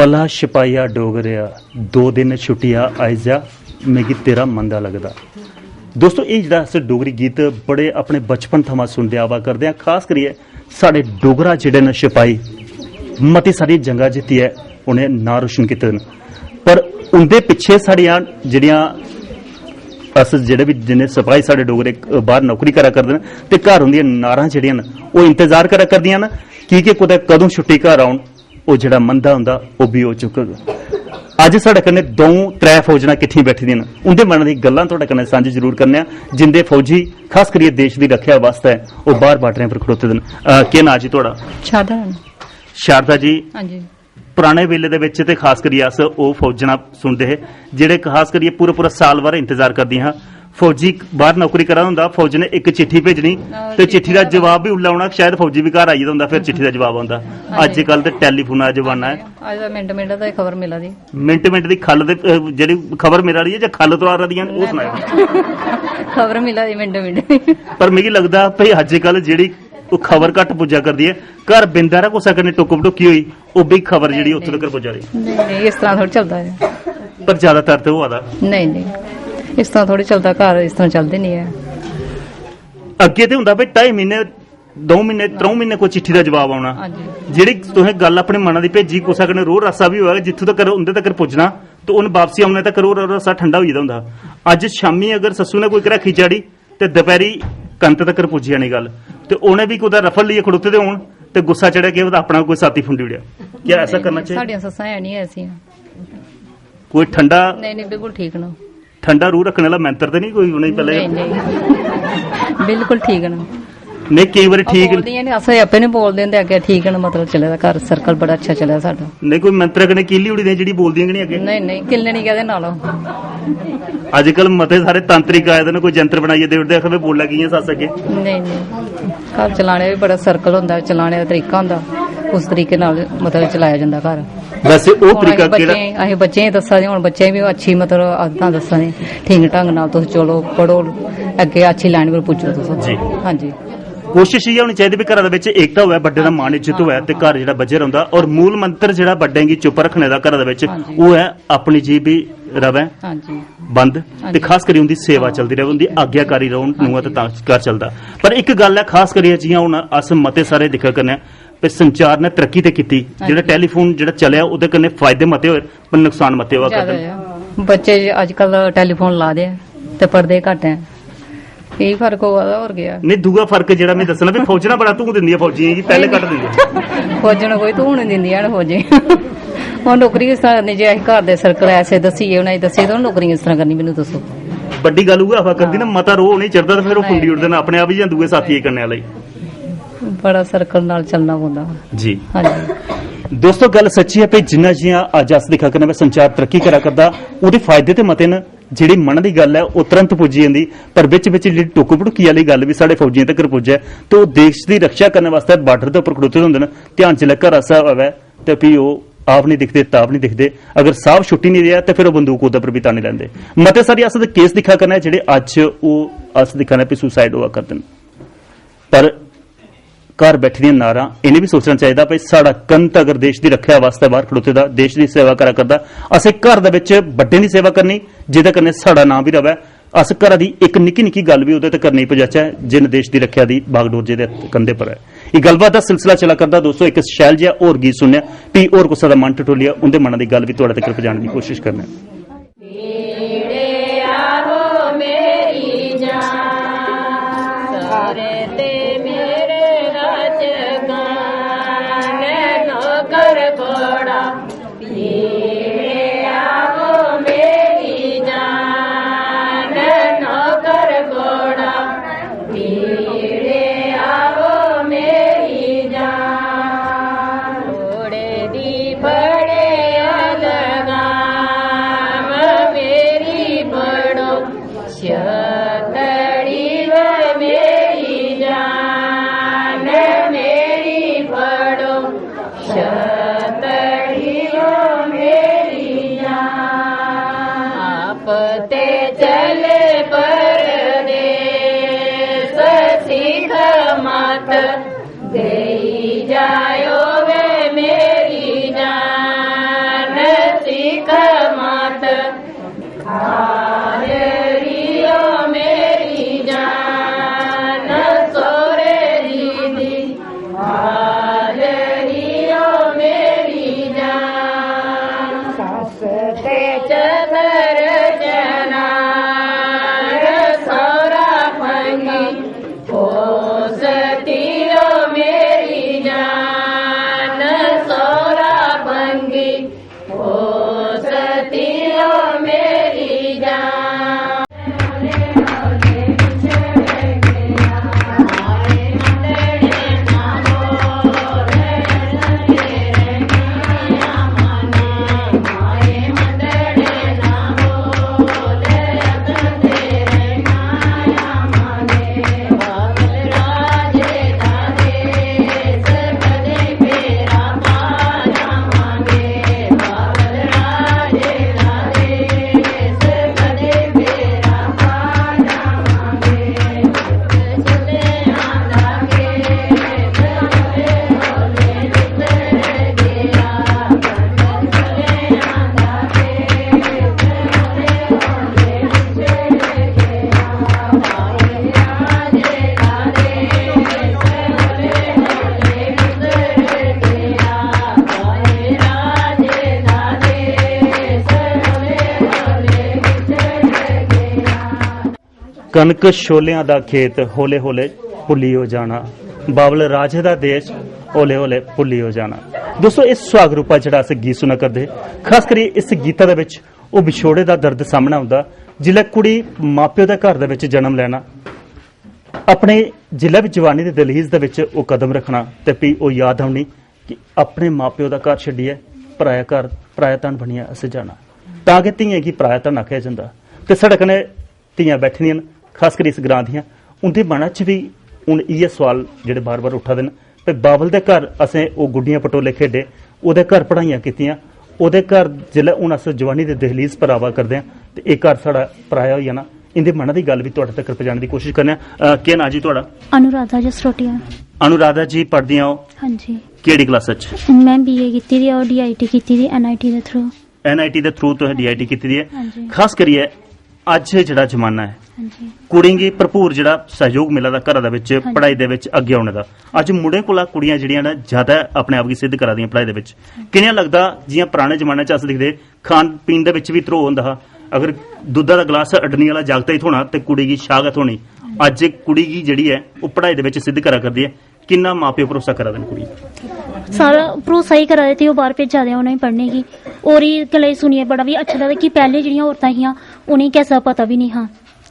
भला सिपाहिया डोगरिया 2 दिन छुट्टिया आई जा मिगी तेरा मंदा लगदा। दोस्तों ये जेह्ड़ा अस डोगरी गीत बड़े अपने बचपन थमां सुनदे आवा करदे आं। खास करियै साढ़े डोगरा जेह्ड़े न सिपाही मती सारी जंगां जित्तियै उ'नें नां रोशन कीते न, पर उं'दे पिच्छे साढ़ियां जेह्ड़ियां अस जेह्ड़े भी जिन्ने सिपाही साढ़े डोगरे बाहर नौकरी करा करदे न ते घर उंदियां नारां जेह्ड़ियां न ओह् इंतजार करा करदियां न कि कुतै कदों छुट्टी घर औन ओह् जेह्ड़ा मंदा होंदा ओह् भी हो चुकग। अज्ज साढ़े कन्नै 2-3 फौजना किट्ठियां बैठी दियां न, उंदे मन दी गल्लां तुहाडे कन्नै सांझी जरूर करने आं जिंदे फौजी खास करियै देश दी रक्षा वास्ते ओह् बाहर बार्डरें पर खड़ोते दे न। केह् नां जी तुहाडा? शारदा। शारदा जी, हां जी। पुराने वेले दे विच ते खास करियै अस ओह् फौजना सुनदे हे जेह्ड़े खास करियै पूरा साल भर इंतजार करदियां हां। फौजी बाहर नौकरी करा होंदा, फौज ने एक चिट्ठी भेजनी ते चिट्ठी दा जवाब भी उल्ला औना, शायद फौजी भी घर आई गेदा होंदा, फिर चिट्ठी दा जवाब आंदा। अज्जकल ते टैलीफोन दा जमाना है, अज दा मिंट मिंट दा खबर मिला दी, मिंट दी खल दे जेह्ड़ी खबर मिला दी है जां खल तो आ रही ओह् सनाओ। खबर मिला दी मिंट पर मिगी लगदा भई अज्जकल जेह्ड़ी खबर घट पुज्जा करदी है, घर बिंदा रा कुसै कन्नै टुक पटुकी होई ओह् भी खबर जेह्ड़ी उत्थों तक पुज्जा दी। नहीं इस तरह थोड़ी चलदा है, पर ज्यादातर ते होआ दा नहीं इस तरह थोड़ी चलदा, घर इस तरह चलदे नहीं है। अग्गे ते हुंदा भई 2.5 महीने 2 महीने 3 महीने कोई चिट्ठी दा जवाब आउणा, जेह्ड़ी तुसें गल्ल अपने मना दी भेजी कुसै कन्नै रोह रासा भी होया जित्थों तक उंदे तक पुज्जना ते उन वापसी औने तक रोह रासा ठंडा होई गेदा हुंदा। अज्ज शामी अगर सस्सू ने कोई घराखी चाड़ी ते दपैहरी कंत तक पुज्जी जानी गल्ल, ते उ'नें भी कुदै रफल लेइयै खड़ोते दे होन ते गुस्सा चढ़िया कि अपना कोई साथी फुंडी उड़ेआ। क्या ऐसा करना चाहिए? साडियां सस्सां है नहीं ऐसियां, कोई ठंडा नहीं बिल्कुल ठीक ना, ठंडा रूह रखने वाला मंत्र तो नहीं कोई उन्हें पहले? नहीं बिल्कुल ठीक ना, नहीं कई बार ठीक अस आपे नहीं बोलदे होंदे अग्गे ठीक ना, मतलब चले दा घर सर्कल बड़ा अच्छा चले साडा। नहीं कोई मंत्र कने कीली उड़ी दे जेड़ी बोलदियां नहीं अगे? नहीं किल्ले नहीं कहदे नालों। अजकल मते सारे तांत्रिक आए दे कोई जंत्र बनाइए दे उड़दे आखदे बोला कियां सस अगे? नहीं घर चलाने भी बड़ा सर्कल होंदा, चलाने दा तरीका होंदा, उस तरीके नाल मतलब चलाया जांदा घर। वैसे ओ तरीका केड़ा? असीं बच्चें दस्सा दे, हुण बच्चे भी अच्छी मतलब आदतां दस्सा दे, ठीक ढंग नाल तुस चलो पढ़ो अगे अच्छी लाइन पर पुज्जो तुस। जी हां जी। कोशिश इ'यै होनी चाहिदी भी घरा दे विच एकता होवे, बड्डे दा मान इज्जत होवे ते घर जेह्ड़ा बज्झे रौंह्दा, और मूल मंत्र जेह्ड़ा बड्डें गी चुप रखने दा घरा दे विच ओह् है अपनी जीभ भी रवै बंद ते खास करियै उंदी सेवा चलदी रवै, उंदी आज्ञाकारी रौह्न नूंह ते तां घर चलदा। पर एक गल्ल है खास करियै जि'यां हुण अस मते सारे दिक्खा करने पे संचार ने तरक्की ते कीती, जेह्ड़ा टेलीफोन जेह्ड़ा चलेआ ओह्दे कन्नै फायदे मते होए पर नुकसान मते होआ करदे। बच्चे अजकल टेलीफोन ला दे ते पढ़दे घट्ट हैं, यही फर्क होआ दा, होर गया नहीं। दूआ फर्क जेह्ड़ा मैं दस्सना भी फौजना बड़ा धूं दिंदी फौजियें गी, पैह्ले घट्ट दिंदी फौजन कोई धूं नहीं दिंदी है फौजी। हुन नौकरी किस तरह करनी, जे अस घर दे सर्कल ऐसे दस्सिए उ'नें दस्सिए ते नौकरी किस तरह करनी, मैनूं दस्सो। बड्डी गल्ल उ'ऐ आखा करदी ना, मता रोह नहीं चढ़दा ते फिर ओह् फुंडी उड़दे न अपने आप ही जां दूए साथी करने आह्ले। बड़ा सर्कल नाल चलना पौंदा जी। हां जी दोस्तों गल सच्ची है भई जिन्ना जियां अज्ज अस दिक्खा करने संचार तरक्की करा करदा ओह्दे फायदे ते मते न, जेह्ड़ी मन दी गल्ल है ओह् तुरंत पुज्जी जंदी, पर बिच बिच जेह्ड़ी टुक भटुकी आह्ली गल्ल भी साढ़े फौजियें तक्कर पुज्जे ते ओह् देश दी रक्षा करने वास्ते बार्डर दे उप्पर खड़ोते दे होंदे न, ध्यान जिसलै घर आसा होवे ते फ्ही ओह् आप नहीं दिखदे ताप नहीं दिखदे, अगर साफ छुट्टी नहीं देआ ते फिर ओह् बंदूक ओह्दे पर भी तानी लैंदे। मते सारे अस केस दिक्खा करने जेह्ड़े अज्ज ओह् अस दिक्खा ने भी सुसाइड होआ करदे न, पर घर बैठी दियां नारां इन्हें भी सोचना चाहिए भाई साड़ा कंत अगर देश की रक्षा वास्ते बाहर खड़ोते दा देश की सेवा करा करदा, असें घर दे विच बड्डें दी सेवा करनी जेह्दे कन्नै साड़ा नाम भी रवै, अस घरा दी एक निक्की निक्की गल भी ओह्दे तक्कर नहीं पजाचै जिन देश की रक्षा की बागडोर जेह्दे कंधे पर है। ये गलबात दा सिलसिला चला करदा दोस्तों, एक शैल जिहा होर गीत सुनने भी होर कुसै दा मन टटोलिया उंदे मना दी गल भी तुहाडे तक्कर पजाने की कोशिश करने। जायो वे मेरी जान ਕਣਕ ਛੋਲਿਆਂ ਦਾ ਖੇਤ ਹੌਲੇ ਹੌਲੇ ਭੁੱਲੀ ਹੋ ਜਾਣਾ, ਬਾਬਲ ਰਾਜੇ ਦਾ ਦੇਸ਼ ਹੌਲੇ ਹੌਲੇ ਭੁੱਲੀ ਹੋ ਜਾਣਾ। ਦੋਸਤੋ ਇਸ ਸੁਹਾਗ ਰੂਪਾ ਜਿਹੜਾ ਅਸੀਂ ਗੀਤ ਸੁਣਾ ਕਰਦੇ, ਖਾਸ ਕਰੀ ਇਸ ਗੀਤਾਂ ਦੇ ਵਿੱਚ ਉਹ ਵਿਛੋੜੇ ਦਾ ਦਰਦ ਸਾਹਮਣੇ ਆਉਂਦਾ। ਜਿਲੇ ਕੁੜੀ ਮਾਪਿਓ ਦੇ ਘਰ ਦੇ ਵਿੱਚ ਜਨਮ ਲੈਣਾ, ਆਪਣੇ ਜ਼ਿਲ੍ਹੇ ਵਿੱਚ ਜਵਾਨੀ ਦੇ ਦਲਹੀਜ਼ ਦੇ ਵਿੱਚ ਉਹ ਕਦਮ ਰੱਖਣਾ ਤੇ ਵੀ ਉਹ ਯਾਦ ਆਉਣੀ ਕਿ ਆਪਣੇ ਮਾਪਿਓ ਦਾ ਘਰ ਛੱਡੀਏ ਪਰਾਇਆ ਘਰ ਪਰਾਇਆ ਤਨ ਬਣਿਆ ਅਸੀਂ ਜਾਣਾ। ਤਾਂ ਕਿ ਧੀਆਂ ਕੀ ਪਰਾਇਆ ਤਨ ਆਖਿਆ ਜਾਂਦਾ ਤੇ ਸੜਕ ਨੇ ਧੀਆਂ ਬੈਠੀਆਂ ਖਾਸ ਕਰ ਇਸ ਗ੍ਰਾਂ ਦੀਆਂ ਉਹਦੇ ਮਨਾਂ 'ਚ ਵੀ ਹੁਣ ਇਹ ਸਵਾਲ ਜਿਹੜੇ ਬਾਰ-ਬਾਰ ਉੱਠਦੇ ਨੇ ਤੇ ਬਾਬਲ ਦੇ ਘਰ ਅਸੀਂ ਉਹ ਗੁੱਡੀਆਂ ਪਟੋਲੇ ਖੇਡੇ, ਉਹਦੇ ਘਰ ਪੜ੍ਹਾਈਆਂ ਕੀਤੀਆਂ, ਉਹਦੇ ਘਰ ਜ਼ਿਲ੍ਹਾ ਹੁਣ ਅਸੀਂ ਜਵਾਨੀ ਦੇ ਦਹਲੀਜ਼ ਪਰਾਵਾ ਕਰਦੇ ਹਾਂ ਤੇ ਇਹ ਘਰ ਸਾਡਾ ਪਰਾਇਆ ਹੋਈ ਜਾਣਾ। ਇਹਦੇ ਮਨਾਂ ਦੀ ਗੱਲ ਵੀ ਤੁਹਾਡੇ ਤੱਕ ਪਹੁੰਚਾਉਣ ਦੀ ਕੋਸ਼ਿਸ਼ ਕਰਨੇ ਆ। ਕੀ ਨਾਂ ਜੀ ਤੁਹਾਡਾ? अनुराधा जसरोटिया। ਅਨੁਰਾਧਾ ਜੀ ਪੜ੍ਹਦੀਆਂ ਹੋ हाँ जी, ਕਿਹੜੀ ਕਲਾਸ ਵਿੱਚ? मैं BA ਕੀਤੀ ਦੀ और DIT ਕੀਤੀ ਦੀ NIT ਦੇ ਥਰੂ। NIT ਦੇ ਥਰੂ ਤੋਂ DIT ਕੀਤੀ ਦੀ ਹੈ। ਹਾਂਜੀ। ਖਾਸ ਕਰੀਏ ਅੱਜ ਜਿਹੜਾ ਜ਼ਮਾਨਾ ਹੈ हाँ जी, ਕੁੜੀਆਂ ਦੀ ਭਰਪੂਰ ਜਿਹੜਾ ਸਹਿਯੋਗ ਮਿਲਦਾ ਘਰਾਂ ਦੇ ਵਿੱਚ ਪੜ੍ਹਾਈ ਦੇ ਵਿੱਚ ਅੱਗੇ ਆਉਣ ਦਾ। ਅੱਜ ਮੁੰਡੇ ਕੋਲ ਕੁੜੀਆਂ ਜਿਹੜੀਆਂ ਨੇ ਜ਼ਿਆਦਾ ਆਪਣੇ ਆਪ ਕੀ ਸਿੱਧ ਕਰਾਦੀਆਂ ਪੜ੍ਹਾਈ ਦੇ ਵਿੱਚ। ਕਿੰਨਾ ਲੱਗਦਾ ਜਿਵੇਂ ਪੁਰਾਣੇ ਜ਼ਮਾਨੇ 'ਚ ਅਸੀਂ ਦੇਖਦੇ ਖਾਣ ਪੀਣ ਦੇ ਵਿੱਚ ਵੀ ਧਰੋ ਹੁੰਦਾ, ਅਗਰ ਦੁੱਧਾ ਦਾ ਗਲਾਸ ਅਡਣੀ ਵਾਲਾ ਜਾਗਤਾ ਹੀ ਥੋਣਾ ਤੇ ਕੁੜੀ ਦੀ ਸ਼ਾਗਤ ਹੋਣੀ। ਅੱਜ ਕੁੜੀ ਦੀ ਜਿਹੜੀ ਹੈ ਉਹ ਪੜ੍ਹਾਈ ਦੇ ਵਿੱਚ ਸਿੱਧ ਕਰਾ ਕਰਦੀ ਹੈ। ਕਿੰਨਾ ਮਾਪਿਓ ਭਰੋਸਾ ਕਰਾ ਦੇਣ ਕੁੜੀ सारा भरोसा ही करा देते वो बाहर भेजा दे उन्हें पढ़ने की। और ये गले सुनिए बड़ा भी अच्छा लगता कि पहले ਜਿਹੜੀਆਂ औरतां हियां उन्हें कैसा पता भी नहीं हाँ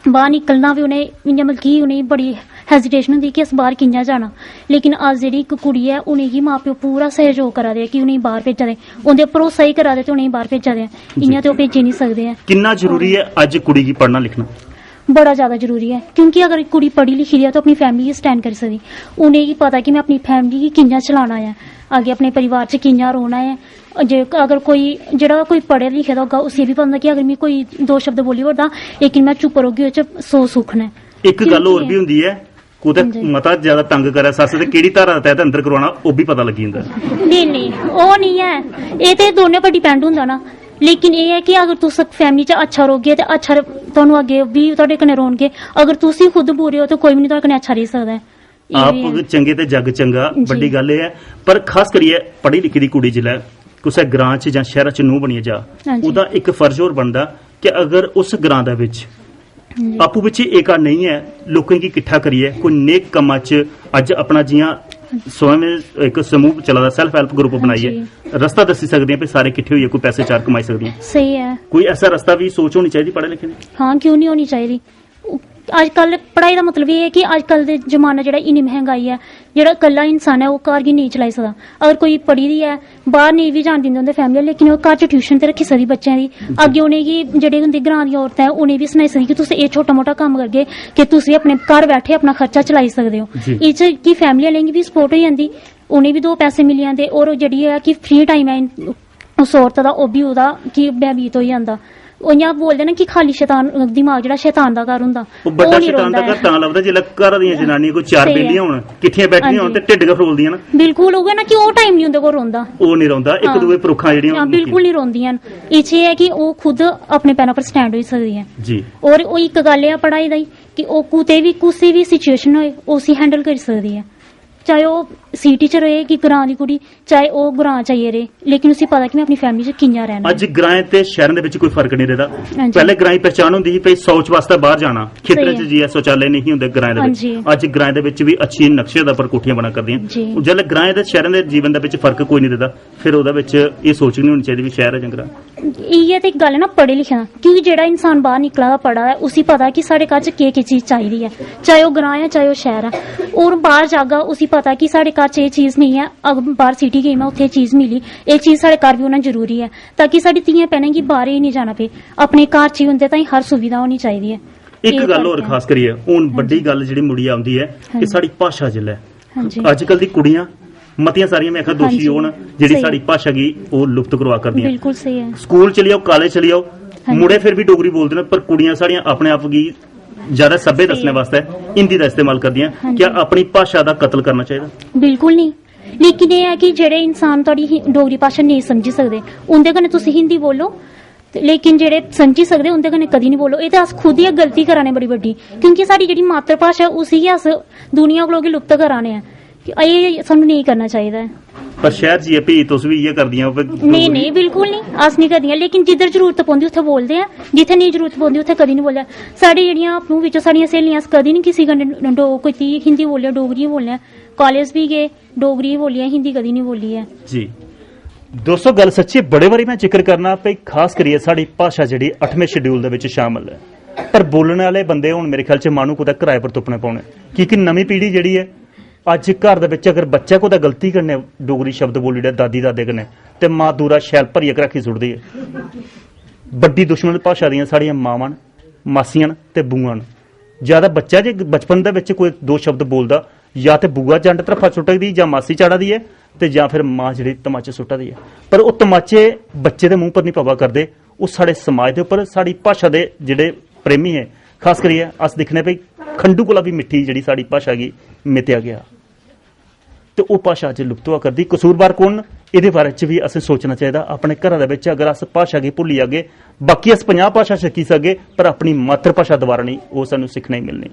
बाहर निकलना भी उन्हें इ'यां मतलब कि उन्हें बड़ी हेजिटेशन होंदी कि अस बाहर कि'यां जाना। लेकिन अज जेह्ड़ी इक कुड़ी है उ'नेंगी मां प्यो पूरा सहयोग करा दे कि उ'नेंगी बाहर भेजा दे, उं'दे भरोसा ही करा दे ते उ'नेंगी बाहर भेजा दे। इ'यां ते ओह् भेजी नहीं सकदे है। किन्ना जरूरी है अज कुड़ी की पढ़ना लिखना? बड़ा ज्यादा जरूरी है क्योंकि अगर कुड़ी पढ़ी लिखी दी है तो अपनी फैमिली गी स्टैंड करी सकदी। उ'नेंगी पता कि मैं अपनी फैमिली गी कि'यां चलाना है, आगे अपने परिवार च कि'यां रौह्ना है। जे अगर कोई जेह्ड़ा कोई पढ़े लिखे दा होगा उसी भी पता कि अगर मैं कोई दो शब्द बोली ओड़दा लेकिन मैं चुप रौह्गी ओह्दे च 100 सुख ने। एक गल होर भी हुंदी है कुदै मता ज्यादा तंग करे सੱਸ ते केड़ी धारा तैह्त अंदर करवाना ओह् भी पता लगी जंदा। नहीं ओह् नहीं है, एह् ते दोनों पर डिपेंड हुंदा ना। लेकिन ये है कि अगर तुस फैमिली च अच्छा रौह्गे ते अच्छा तुहानू अग्गे भी तुहाडे कन्नै रौह्नगे। अगर तुस ही खुद बुरे हो तो कोई भी नहीं तुहाडे कन्नै अच्छा रेही सकदा है। आप चंगे ते जग चंगा बड़ी गल है। पर खास करिए पढ़ी लिखी दी कुड़ी जिल्लै कुसै ग्रां च जां शहर च नूंह बनिए जा ओह्दा एक फर्ज होर बनदा कि अगर उस ग्रां दे विच आपू बिच एका नहीं है लोकें गी किट्ठा करिए कोई नेक कम्मा च अज अपना जियां स्वयं एक समूह चला दा सेल्फ हेल्प ग्रुप बनाइए रस्ता दसी सकदे हैं सारे किट्ठे होइए कोई पैसे चार कमाई सकदे हैं। सही है, कोई ऐसा रस्ता भी सोच होनी चाहिए पढ़े लिखे दी। हाँ क्यों नहीं होनी चाहिए। अजकल पढ़ाई का मतलब ये है कि अजकल दे जमाना जेह्ड़ा इन्नी महंगाई है जेह्ड़ा कल्ला इंसान है वो घर गी नेईं चलाई सकदा। अगर कोई पढ़ी दी है बाहर नेईं भी जान दिंदे उंदे फैमिली लेकिन ओह् घर च ट्यूशन ते रक्खी सकदी बच्चें दी। अग्गे उ'नेंगी जेह्ड़े हुंदे ग्रां दियां औरतां ऐ उ'नेंगी भी सनाई सकदी कि तुस एह् छोटा मोटा कम्म करगे कि तुस भी अपने घर बैठे अपना खर्चा चलाई सकदे हो। इस च कि फैमिली आह्लें गी भी सपोर्ट होई जंदी, उ'नेंगी भी दो पैसे मिली जंदे और जेह्ड़ी है कि फ्री टाइम है उस औरत दा ओह् भी ओह्दा कि व्यतीत होई जंदा। इ'यां बोलदे ना कि खाली शैतान दिमाग जेह्ड़ा शैतान दा घर हुंदा ओह् बड्डा शैतान दा घर तां लभदा जेल्लै घर दियां जनानियां कोई चार बेलियां होण किट्ठियां बैठियां होण ते ढिड्ड गै फरोलदियां ना। बिल्कुल उ'ऐ ना कि ओह् टाइम नहीं उंदे कोल रौंह्दा, ओह् नहीं रौंह्दा इक दूए परुखां जेह्ड़ियां बिल्कुल नहीं रौंह्दियां। इस है कि ओह् खुद अपने पैरां पर स्टैंड होई सकदी है जी। और ओह् इक गल्ल है पढ़ाई दी कि ओह् कुतै भी कुसै भी सिचुएशन होए उसी हैंडल करी सकदी है, चाहे ओह् सिटी च रहे कि ग्रां दी कुड़ी चाहे ओह् ग्रां च आइयै रहे लेकिन उसी पता कि मैं अपनी फैमिली च कि'यां रहना। अज ग्राएं ते शहरें दे विच कोई फर्क नहीं रहदा। पहले ग्राएं पहचान हुंदी ही भई शौच वास्ते बाहर जाना खेतरें च जी शौचालय नहीं हुंदे ग्राएं दे विच। अज ग्राएं दे विच भी अच्छी नक्शे दा पर कोठियां बना करदियां। जेल्लै ग्राएं ते शहरें दे जीवन दे विच फर्क कोई नहीं रहदा फिर ओह्दे विच एह् सोच नहीं होनी चाहिदी भी शहर है जां ग्रां। इ'यै ते गल्ल है ना पढ़े लिखे दा क्योंकि जेह्ड़ा इंसान बाहर निकला दा पढ़ा दा उसी पता कि साढ़े घर च केह् चीज चाहिदी है चाहे ओह् ग्रां है चाहे ओह् शहर है। और बाहर जागा उसी पता कि साढ़े घर च एह् चीज नहीं है, अगर बाहर सिटी गेई मैं उत्थे चीज मिली एह् चीज साढ़े घर भी होना जरूरी है ताकि साढ़ी धियां भैनें गी बाहर ही नहीं जाना पे, अपने घर च ही उंदे ताईं हर सुविधा होनी चाहिदी है। एक गल होर खास करिए हुन बड्डी गल जेह्ड़ी मुड़ी आउंदी है कि साढ़ी भाशा जिल्लै अजकल दी कुड़ियां मतियां सारियां मैं आखा दोषी होन जेह्ड़ी साढ़ी भाशा गी ओह् लुप्त करवा करदियां। बिल्कुल सही है। स्कूल चली जाओ कॉलेज चली जाओ मुड़े फिर भी डोगरी बोलदे न पर कुड़ियां साढ़ियां अपने आप गी ज्यादा सभ्य दस्सने वास्ते हिंदी दा इस्तेमाल करदियां। क्या अपनी भाशा दा कत्ल करना चाहिदा? बिल्कुल नहीं, लेकिन एह् है कि जेह्ड़े इंसान तुहाडी डोगरी भाशा नेईं समझी सकदे उंदे कन्नै तुस हिंदी बोलो लेकिन जेह्ड़े समझी सकदे उंदे कन्नै कदी नहीं बोलो। एह् ते अस खुद ही गलती करा ने बड़ी बड्डी क्योंकि साढ़ी जेह्ड़ी मातर भाशा उसी गै अस दुनिया कोलों गै लुप्त करा ने आं ਕਿ ਇਹ ਸਾਨੂੰ ਨਹੀਂ ਕਰਨਾ ਚਾਹੀਦਾ ਹੈ। ਪਰ ਸ਼ਹਿਰ 'ਚ ਇਹ ਵੀ ਤੁਸੀਂ ਵੀ ਇਹ ਕਰਦੀਆਂ ਹੋ ਨਹੀਂ ਨਹੀਂ ਬਿਲਕੁਲ ਨਹੀਂ, ਆਸ ਨਹੀਂ ਕਰਦੀਆਂ, ਲੇਕਿਨ ਜਿੱਧਰ ਜ਼ਰੂਰਤ ਪਉਂਦੀ ਉੱਥੇ ਬੋਲਦੇ ਆ, ਜਿੱਥੇ ਨਹੀਂ ਜ਼ਰੂਰਤ ਪਉਂਦੀ ਉੱਥੇ ਕਦੀ ਨਹੀਂ ਬੋਲਿਆ। ਸਾਡੀ ਜਿਹੜੀਆਂ ਆਪਣੂ ਵਿੱਚੋਂ ਸਾਡੀਆਂ ਸਹੇਲੀਆਂ ਕਦੀ ਨਹੀਂ ਕਿਸੇ ਕੋਈ ਤੀ ਹਿੰਦੀ ਬੋਲਿਆ, ਡੋਗਰੀ ਬੋਲਿਆ, ਕਾਲਜ ਵੀ ਗਏ ਡੋਗਰੀ ਬੋਲਿਆ, ਹਿੰਦੀ ਕਦੀ ਨਹੀਂ ਬੋਲੀ ਹੈ ਜੀ। ਦੋਸਤੋ ਗੱਲ ਸੱਚੀ ਬੜੇ ਵਾਰੀ ਮੈਂ ਜ਼ਿਕਰ ਕਰਨਾ ਪਈ, ਖਾਸ ਕਰੀਏ ਸਾਡੀ ਭਾਸ਼ਾ ਜਿਹੜੀ 8ਵੇਂ ਸ਼ਡਿਊਲ ਦੇ ਵਿੱਚ ਸ਼ਾਮਲ ਹੈ, ਪਰ ਬੋਲਣ ਵਾਲੇ ਬੰਦੇ ਹੁਣ ਮੇਰੇ ਖਿਆਲ 'ਚ ਮਾਨੂੰ ਕੋਦਾ ਕਿਰਾਏ ਪਰ ਤੁਪਣੇ ਪਾਉਣੇ, ਕਿਉਂਕਿ ਨਵੀਂ ਪੀੜ੍ਹੀ ਜਿਹੜੀ ਹੈ ਅੱਜ ਘਰ ਦੇ ਵਿੱਚ ਅਗਰ ਬੱਚਾ ਕੋਦਾ ਗਲਤੀ ਕਰਨੇ ਡੋਗਰੀ ਸ਼ਬਦ ਬੋਲੀ ਦਾ ਦਾਦੀ ਦਾਦੇ ਕਨੇ ਤੇ ਮਾਂ ਦੂਰਾ ਸ਼ੈਲ ਭਰੀ ਰੱਖੀ ਸੁੱਟਦੀ ਹੈ। ਵੱਡੀ ਦੁਸ਼ਮਣ ਭਾਸ਼ਾ ਦੀਆਂ ਸਾਡੀਆਂ ਮਾਵਾਂ ਮਾਸੀਆਂ ਤੇ ਬੂਆਂ। ਜਿਆਦਾ ਬੱਚਾ ਜੇ ਬਚਪਨ ਦੇ ਵਿੱਚ ਕੋਈ ਦੋ ਸ਼ਬਦ ਬੋਲਦਾ, ਜਾਂ ਤੇ ਬੂਆ ਜੰਡ ਤਰਫਾ ਸੁੱਟਦੀ ਜਾਂ ਮਾਸੀ ਚਾੜਦੀ ਹੈ, ਤੇ ਜਾਂ ਫਿਰ ਮਾਂ ਜਿਹੜੀ ਤਮਾਚੇ ਸੁੱਟਦੀ ਹੈ। ਪਰ ਉਹ ਤਮਾਚੇ ਬੱਚੇ ਦੇ ਮੂੰਹ ਪਰ ਨਹੀਂ ਪਵਾ ਕਰਦੇ, ਉਹ ਸਾਡੇ ਸਮਾਜ ਦੇ ਉੱਪਰ ਸਾਡੀ ਭਾਸ਼ਾ ਦੇ ਜਿਹੜੇ ਪ੍ਰੇਮੀ ਹੈ ਖਾਸ ਕਰੀਏ ਅਸ ਦਿਖਣੇ ਪਈ ਖੰਡੂ ਕੋਲਾ ਵੀ ਮਿੱਠੀ ਜਿਹੜੀ ਸਾਡੀ ਭਾਸ਼ਾ ਗਈ ਮਿਤਿਆ ਗਿਆ, ਤੇ ਉਹ ਭਾਸ਼ਾ ਅੱਜ ਲੁਪਤ ਹੋਆ ਕਰਦੀ। ਕਸੂਰਵਾਰ ਕੌਣ, ਇਹਦੇ ਬਾਰੇ ਚ ਵੀ ਅਸੀਂ ਸੋਚਣਾ ਚਾਹੀਦਾ। ਆਪਣੇ ਘਰਾਂ ਦੇ ਵਿੱਚ ਅਗਰ ਅਸ ਭਾਸ਼ਾ ਕੀ ਭੁੱਲੀ ਜਾਗੇ, ਬਾਕੀ ਅਸ 50 ਭਾਸ਼ਾ ਸਿੱਖੀ ਸਕੇ, ਪਰ ਆਪਣੀ ਮਾਤਰ ਭਾਸ਼ਾ ਦੁਬਾਰਾ ਨਹੀਂ ਉਹ ਸਾਨੂੰ ਸਿੱਖਣਾ ਹੀ ਮਿਲਣੀ।